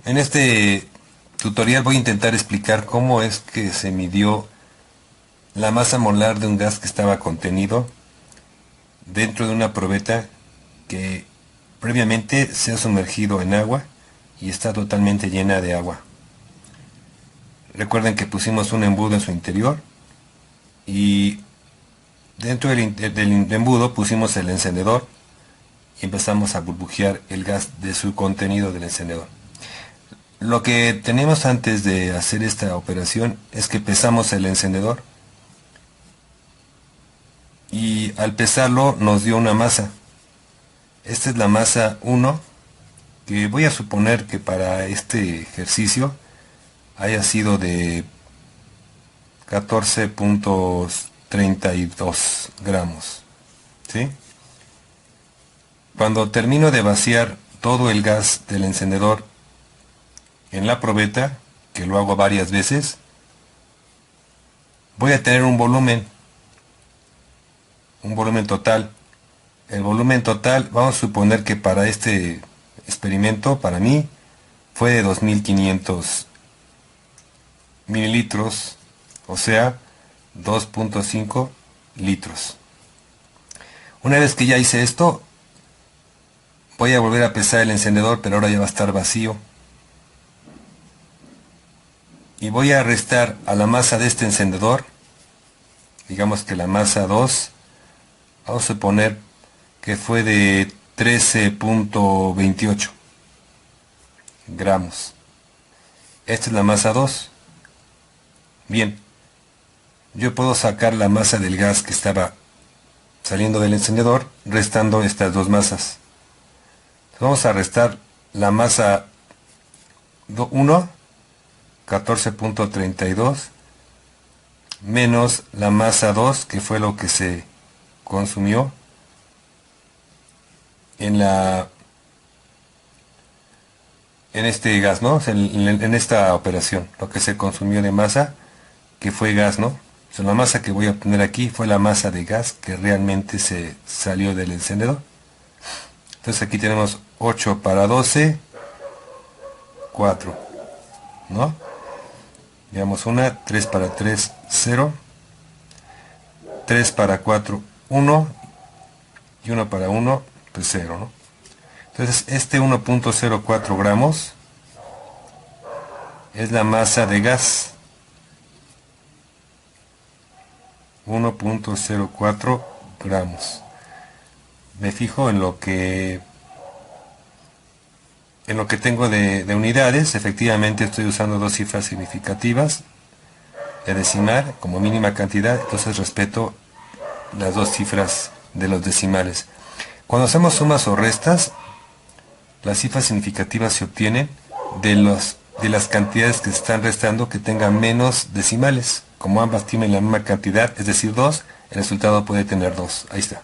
En este tutorial voy a intentar explicar cómo es que se midió la masa molar de un gas que estaba contenido dentro de una probeta que previamente se ha sumergido en agua y está totalmente llena de agua. Recuerden que pusimos un embudo en su interior y dentro del embudo pusimos el encendedor y empezamos a burbujear el gas de su contenido del encendedor. Lo que tenemos antes de hacer esta operación es que pesamos el encendedor y al pesarlo nos dio una masa. Esta es la masa 1, que voy a suponer que para este ejercicio haya sido de 14.32 gramos, ¿sí? Cuando termino de vaciar todo el gas del encendedor en la probeta, que lo hago varias veces, voy a tener un volumen total. El volumen total, vamos a suponer que para este experimento, para mí, fue de 2500 mililitros, o sea, 2.5 litros. Una vez que ya hice esto, voy a volver a pesar el encendedor, pero ahora ya va a estar vacío. Y voy a restar a la masa de este encendedor, digamos que la masa 2, vamos a suponer que fue de 13.28 gramos. Esta es la masa 2. Bien, yo puedo sacar la masa del gas que estaba saliendo del encendedor, restando estas dos masas. Vamos a restar la masa 1, 14.32, menos la masa 2, que fue lo que se consumió en este gas, ¿no? En esta operación, lo que se consumió de masa, que fue gas, ¿no? O sea, la masa que voy a obtener aquí fue la masa de gas que realmente se salió del encendedor. Entonces aquí tenemos 8 para 12, 4, ¿no? Veamos una, 3 para 3, 0, 3 para 4, 1, y 1 para 1, pues 0, ¿no? Entonces este 1.04 gramos es la masa de gas. 1.04 gramos. Me fijo en lo que tengo de unidades. Efectivamente estoy usando dos cifras significativas de decimal como mínima cantidad, entonces respeto las dos cifras de los decimales. Cuando hacemos sumas o restas, las cifras significativas se obtienen de las cantidades que se están restando que tengan menos decimales. Como ambas tienen la misma cantidad, es decir 2, el resultado puede tener 2. Ahí está.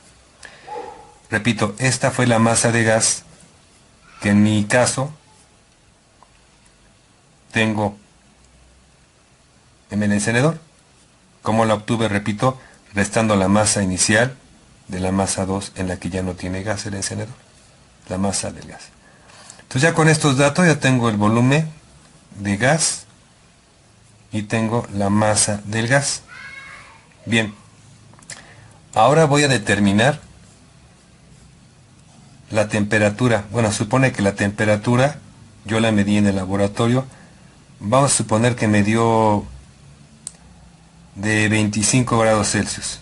Repito, esta fue la masa de gas que en mi caso tengo en el encendedor. ¿Cómo la obtuve? Repito, restando la masa inicial de la masa 2 en la que ya no tiene gas el encendedor. La masa del gas. Entonces ya con estos datos ya tengo el volumen de gas y tengo la masa del gas. Bien, ahora voy a determinar la temperatura. Bueno, supone que la temperatura yo la medí en el laboratorio. Vamos a suponer que me dio de 25 grados Celsius.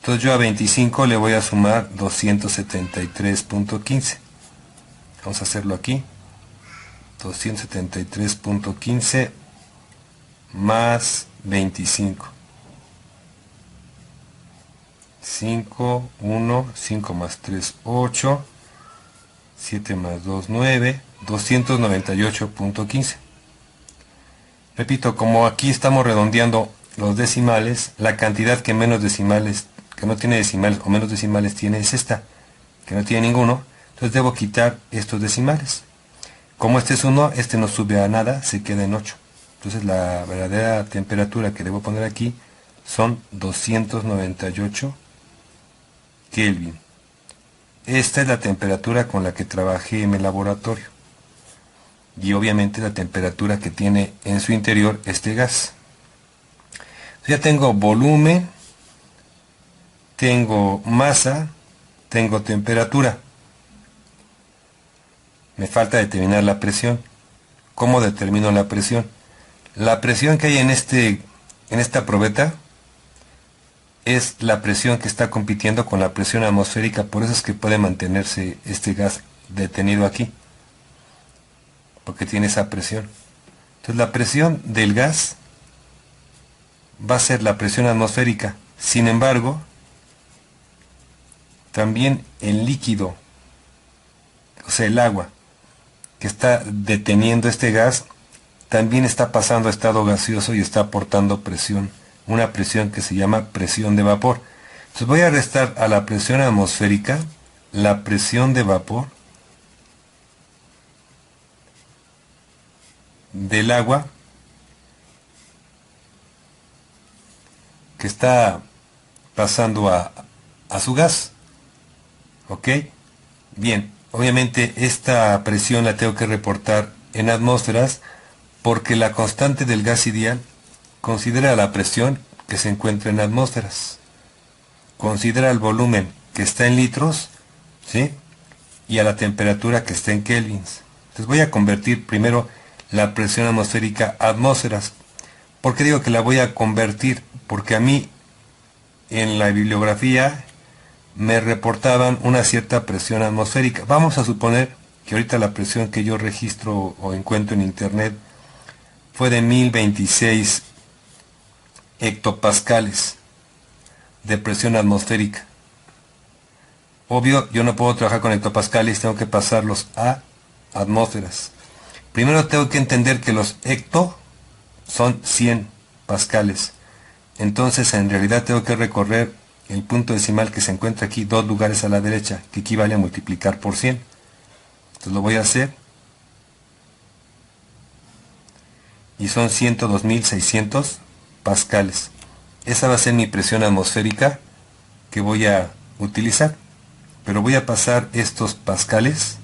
Entonces yo a 25 le voy a sumar 273.15. Vamos a hacerlo aquí. 273.15 más 25. 5, 1, 5 más 3, 8, 7 más 2, 9, 298.15. Repito, como aquí estamos redondeando los decimales, la cantidad que menos decimales, que no tiene decimales o menos decimales tiene es esta, que no tiene ninguno. Entonces debo quitar estos decimales. Como este es 1, este no sube a nada, se queda en 8. Entonces la verdadera temperatura que debo poner aquí son 298 Kelvin. Esta es la temperatura con la que trabajé en el laboratorio. y obviamente la temperatura que tiene en su interior este gas. Ya tengo volumen, tengo masa, tengo temperatura. Me falta determinar la presión. ¿Cómo determino la presión? La presión que hay en esta probeta es la presión que está compitiendo con la presión atmosférica, por eso es que puede mantenerse este gas detenido aquí, porque tiene esa presión. Entonces la presión del gas va a ser la presión atmosférica. Sin embargo, también el líquido, o sea el agua, que está deteniendo este gas, también está pasando a estado gaseoso y está aportando presión, una presión que se llama presión de vapor. Entonces voy a restar a la presión atmosférica la presión de vapor del agua que está pasando a su gas. ¿Ok? Bien, obviamente esta presión la tengo que reportar en atmósferas, porque la constante del gas ideal considera la presión que se encuentra en atmósferas, considera el volumen que está en litros, ¿sí? Y a la temperatura que está en kelvins. Entonces voy a convertir primero la presión atmosférica a atmósferas. ¿Por qué digo que la voy a convertir? Porque a mí en la bibliografía me reportaban una cierta presión atmosférica. Vamos a suponer que ahorita la presión que yo registro o encuentro en internet fue de 1026 hectopascales de presión atmosférica. Obvio, yo no puedo trabajar con hectopascales, tengo que pasarlos a atmósferas. Primero tengo que entender que los hecto son 100 pascales. Entonces en realidad tengo que recorrer el punto decimal que se encuentra aquí 2 lugares a la derecha, que equivale a multiplicar por 100. Entonces lo voy a hacer. Y son 102.600 pascales. Esa va a ser mi presión atmosférica que voy a utilizar. Pero voy a pasar estos pascales,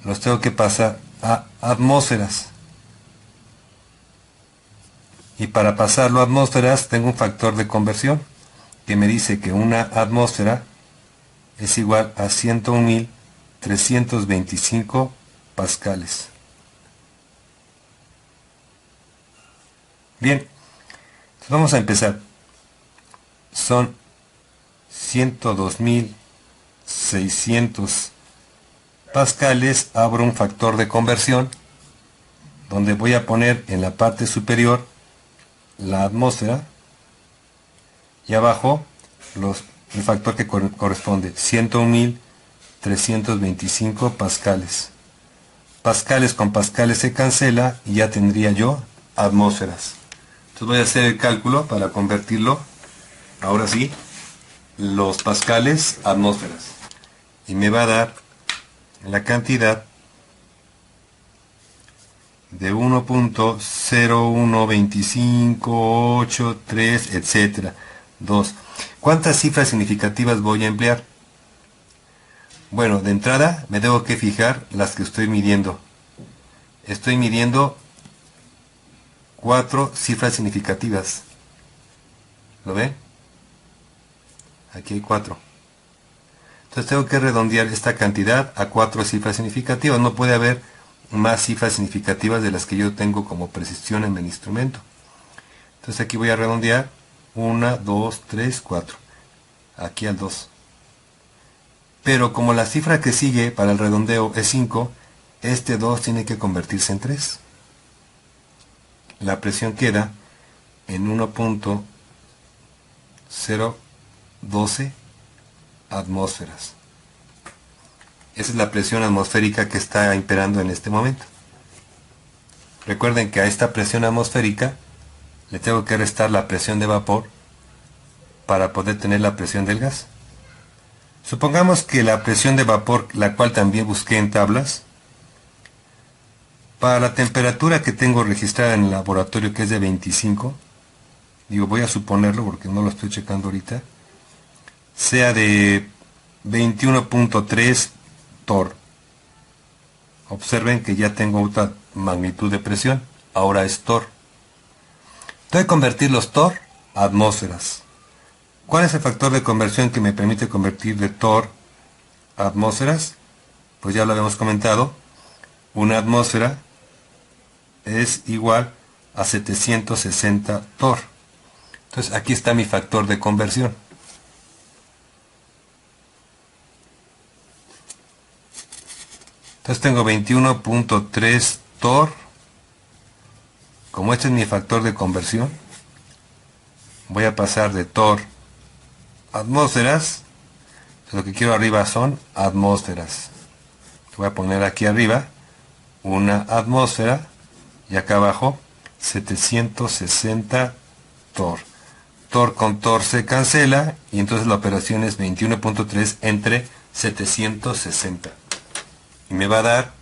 los tengo que pasar a atmósferas. Y para pasarlo a atmósferas tengo un factor de conversión que me dice que una atmósfera es igual a 101.325 pascales. Bien, entonces vamos a empezar. Son 102.600 pascales. Abro un factor de conversión donde voy a poner en la parte superior la atmósfera y abajo el factor que corresponde, 101.325 pascales. Pascales con pascales se cancela y ya tendría yo atmósferas. Entonces voy a hacer el cálculo para convertirlo, ahora sí, los pascales a atmósferas. Y me va a dar la cantidad de 1.012583, etcétera. 2. ¿Cuántas cifras significativas voy a emplear? Bueno, de entrada me tengo que fijar las que estoy midiendo. Estoy midiendo 4 cifras significativas. ¿Lo ven? Aquí hay 4. Entonces tengo que redondear esta cantidad a 4 cifras significativas. No puede haber más cifras significativas de las que yo tengo como precisión en mi instrumento. Entonces aquí voy a redondear 1, 2, 3, 4. Aquí al 2. Pero como la cifra que sigue para el redondeo es 5, este 2 tiene que convertirse en 3. La presión queda en 1.012 atmósferas. Esa es la presión atmosférica que está imperando en este momento. Recuerden que a esta presión atmosférica le tengo que restar la presión de vapor para poder tener la presión del gas. Supongamos que la presión de vapor, la cual también busqué en tablas, para la temperatura que tengo registrada en el laboratorio, que es de 25, digo, voy a suponerlo porque no lo estoy checando ahorita, sea de 21.3 torr. Observen que ya tengo otra magnitud de presión. Ahora es torr. Tengo que convertir los torr a atmósferas. ¿Cuál es el factor de conversión que me permite convertir de torr a atmósferas? Pues ya lo habíamos comentado. Una atmósfera es igual a 760 torr. Entonces aquí está mi factor de conversión. Entonces tengo 21.3 torr. Como este es mi factor de conversión, voy a pasar de torr a atmósferas. Lo que quiero arriba son atmósferas. Voy a poner aquí arriba una atmósfera y acá abajo 760 torr. Torr con torr se cancela y entonces la operación es 21.3 entre 760. Y me va a dar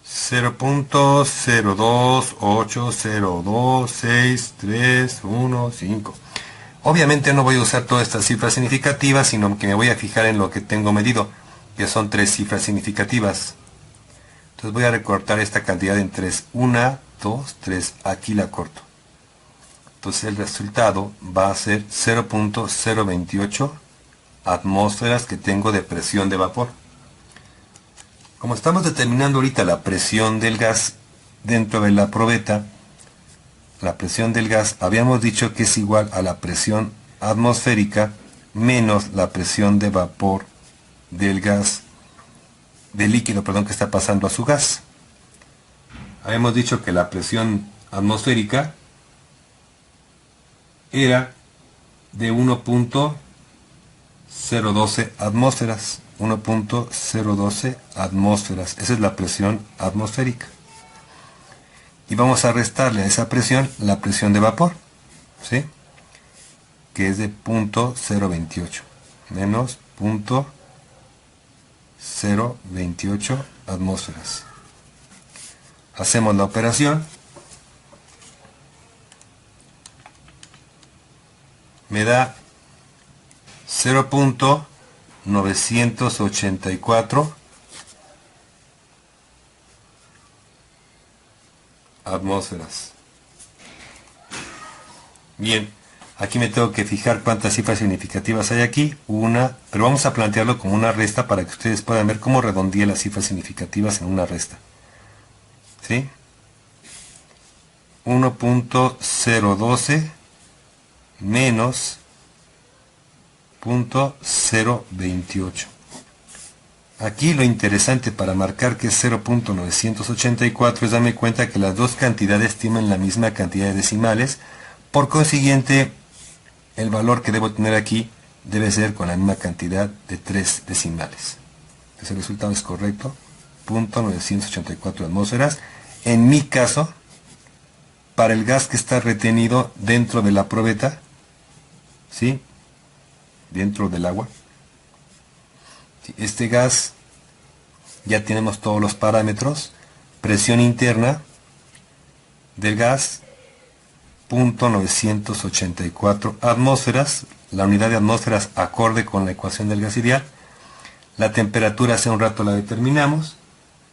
0.028026315. Obviamente no voy a usar todas estas cifras significativas, sino que me voy a fijar en lo que tengo medido, que son 3 cifras significativas. Entonces voy a recortar esta cantidad en 3. 1, 2, 3. Aquí la corto. Entonces el resultado va a ser 0.028 atmósferas que tengo de presión de vapor. Como estamos determinando ahorita la presión del gas dentro de la probeta, la presión del gas habíamos dicho que es igual a la presión atmosférica menos la presión de vapor del gas, del líquido, perdón, que está pasando a su gas. Habíamos dicho que la presión atmosférica era de 1.012 atmósferas. 1.012 atmósferas. Esa es la presión atmosférica. Y vamos a restarle a esa presión la presión de vapor, ¿sí? Que es de 0.028 menos 0.028 atmósferas. Hacemos la operación. Me da 0.984 atmósferas. Bien, aquí me tengo que fijar cuántas cifras significativas hay aquí. Una, pero vamos a plantearlo como una resta para que ustedes puedan ver cómo redondeé las cifras significativas en una resta. ¿Sí? 1.012 menos 0.028. Aquí lo interesante para marcar que es 0.984 es darme cuenta que las dos cantidades tienen la misma cantidad de decimales. Por consiguiente, el valor que debo tener aquí debe ser con la misma cantidad de 3 decimales. Ese resultado es correcto. 0.984 atmósferas. En mi caso, para el gas que está retenido dentro de la probeta, ¿sí? Dentro del agua. Este gas, ya tenemos todos los parámetros. Presión interna del gas, 0.984 atmósferas. La unidad de atmósferas acorde con la ecuación del gas ideal. La temperatura hace un rato la determinamos.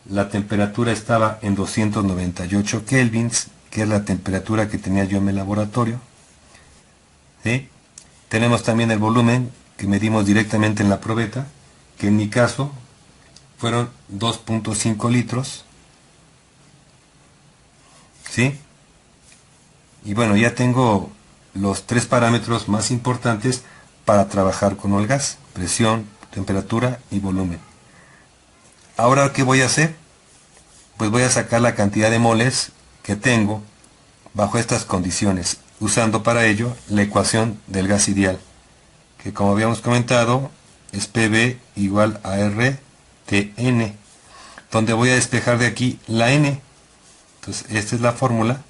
La temperatura estaba en 298 kelvins, que es la temperatura que tenía yo en el laboratorio. ¿Sí? Tenemos también el volumen que medimos directamente en la probeta, que en mi caso fueron 2.5 litros. ¿Sí? Y bueno, ya tengo los 3 parámetros más importantes para trabajar con el gas: presión, temperatura y volumen. Ahora, ¿qué voy a hacer? Pues voy a sacar la cantidad de moles que tengo bajo estas condiciones, usando para ello la ecuación del gas ideal, que como habíamos comentado es PV igual a RTN, donde voy a despejar de aquí la N. Entonces esta es la fórmula,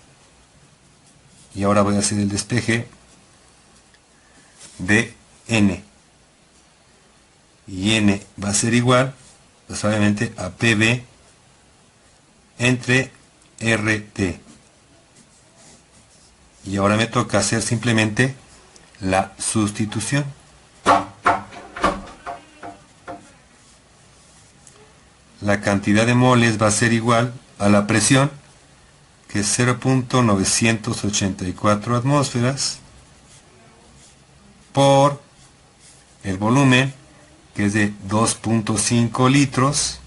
y ahora voy a hacer el despeje de N, y N va a ser igual, pues obviamente, a PV entre RT. Y ahora me toca hacer simplemente la sustitución. la cantidad de moles va a ser igual a la presión, que es 0.984 atmósferas, por el volumen, que es de 2.5 litros,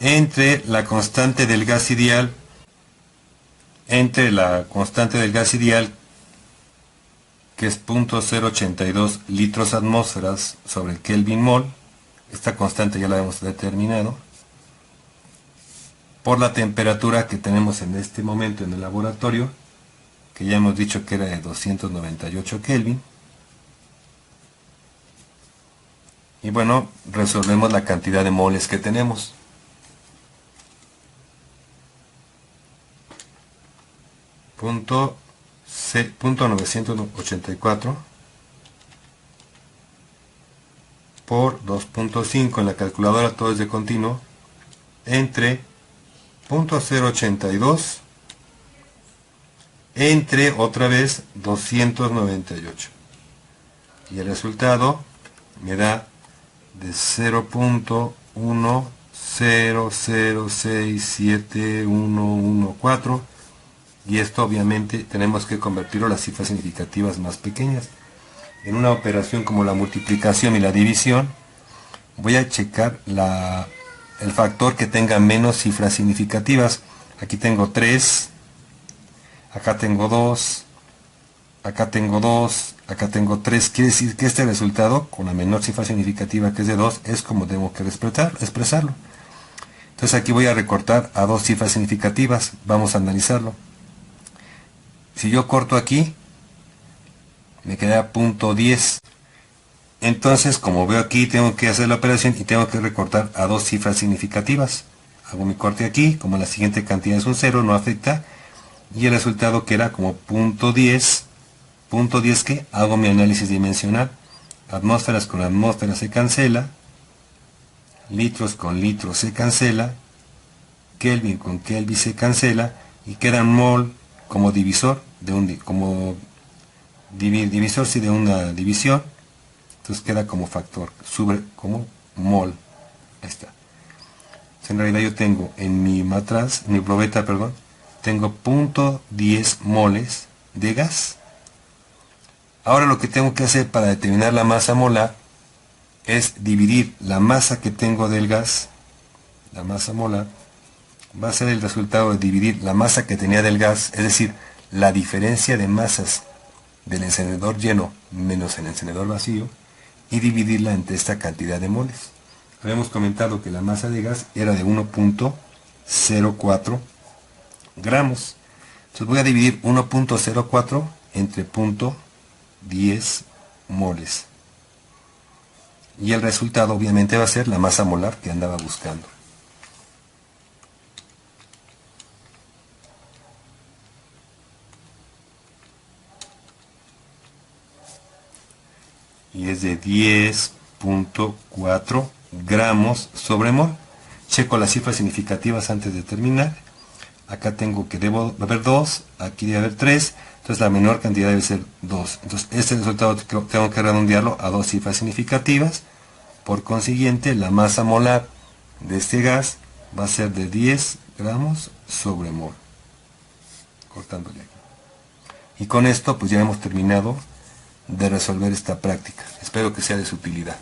entre la constante del gas ideal, que es 0.082 litros atmósferas sobre Kelvin mol. Esta constante ya la hemos determinado, por la temperatura que tenemos en este momento en el laboratorio, que ya hemos dicho que era de 298 Kelvin. Y bueno, resolvemos la cantidad de moles que tenemos. Punto 984 por 2.5 en la calculadora, todo es de continuo, entre 0.082 entre otra vez 298, y el resultado me da de 0.10067114, y esto obviamente tenemos que convertirlo a las cifras significativas más pequeñas. En una operación como la multiplicación y la división, voy a checar el factor que tenga menos cifras significativas. Aquí tengo 3, acá tengo 2, acá tengo 2, acá tengo 3. Quiere decir que este resultado, con la menor cifra significativa, que es de 2, es como tengo que expresarlo. Entonces aquí voy a recortar a 2 cifras significativas. Vamos a analizarlo. Si yo corto aquí, me queda 0.10. Entonces, como veo aquí, tengo que hacer la operación y tengo que recortar a 2 cifras significativas. Hago mi corte aquí, como la siguiente cantidad es un 0, no afecta. Y el resultado que era como 0.10, que hago mi análisis dimensional. Atmósferas con atmósferas se cancela, litros con litros se cancela, Kelvin con Kelvin se cancela, y queda mol como divisor de divisor de una división. Entonces queda como factor, como mol. Ahí está. Entonces, en realidad yo tengo en mi probeta, tengo 0.10 moles de gas. Ahora lo que tengo que hacer para determinar la masa molar es dividir la masa que tengo del gas. La masa molar va a ser el resultado de dividir la masa que tenía del gas, es decir, la diferencia de masas del encendedor lleno menos el encendedor vacío, y dividirla entre esta cantidad de moles. Habíamos comentado que la masa de gas era de 1.04 gramos. Entonces voy a dividir 1.04 entre 0.10 moles. Y el resultado obviamente va a ser la masa molar que andaba buscando. Y es de 10.4 gramos sobre mol. Checo las cifras significativas antes de terminar. Acá tengo que debo haber 2, aquí debe haber 3, entonces la menor cantidad debe ser 2. Entonces este resultado tengo que redondearlo a 2 cifras significativas. Por consiguiente, la masa molar de este gas va a ser de 10 gramos sobre mol. Cortándole aquí. Y con esto pues ya hemos terminado de resolver esta práctica. Espero que sea de su utilidad.